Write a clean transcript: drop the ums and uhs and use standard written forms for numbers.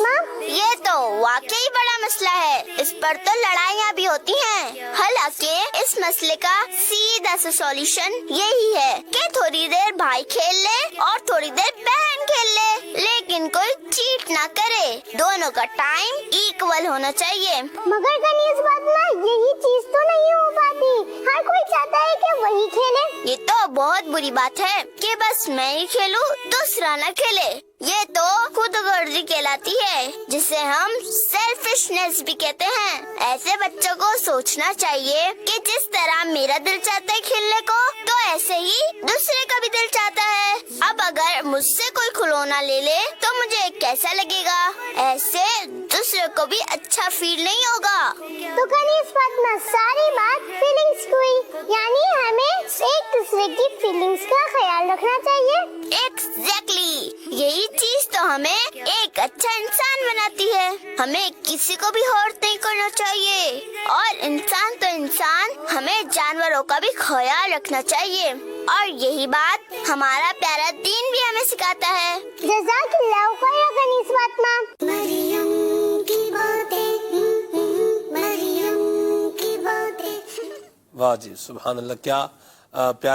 फातिमा? ये तो वाकई बड़ा मसला है। इस पर तो लड़ाइयाँ भी होती हैं। हालांकि इस मसले का सीधा सा सॉल्यूशन यही है कि थोड़ी देर भाई खेल ले और थोड़ी देर बहन खेल ले, लेकिन कोई चीट ना करे। दोनों का टाइम इक्वल होना चाहिए। मगर गनीज फातिमा, यही चीज तो नहीं हो पाती। हर कोई चाहता है कि वही खेले। ये तो बहुत बुरी बात है कि बस मैं ही खेलूं, दूसरा न खेले। ये तो खुदगर्जी कहलाती है, जिसे हम सेल्फिशनेस भी कहते हैं। ऐसे बच्चों को सोचना चाहिए कि जिस तरह मेरा दिल चाहता है खेलने को, तो ऐसे ही दूसरे का भी दिल चाहता है। अब अगर मुझसे कोई खिलौना ले ले तो मुझे कैसा लगेगा? ऐसे दूसरे को भी अच्छा फील नहीं होगा। तो गनीज फातिमा, सारी बात फीलिंग्स की हुई, यानी हमें एक दूसरे की फीलिंग्स का ख्याल रखना चाहिए। एग्जैक्टली, यही चीज तो हमें एक अच्छा इंसान बनाती है। हमें किसी को भी हर्ट नहीं करना चाहिए, और इंसान तो इंसान, हमें जानवरों का भी ख्याल रखना चाहिए। और यही बात हमारा प्यारा दीन भी हमें सिखाता है। जज़ाकल्लाहु खैर गनीज फातिमा। मरियम की बातें, मरियम की बातें। वाह जी, सुभान अल्लाह, क्या प्यार।